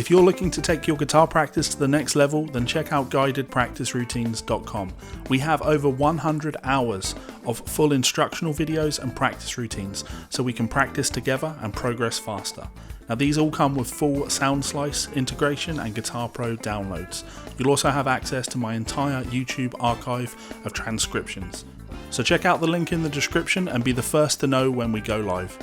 If you're looking to take your guitar practice to the next level, then check out guidedpracticeroutines.com. We have over 100 hours of full instructional videos and practice routines, so we can practice together and progress faster. Now these all come with full Sound Slice integration and Guitar Pro downloads. You'll also have access to my entire YouTube archive of transcriptions. So check out the link in the description and be the first to know when we go live.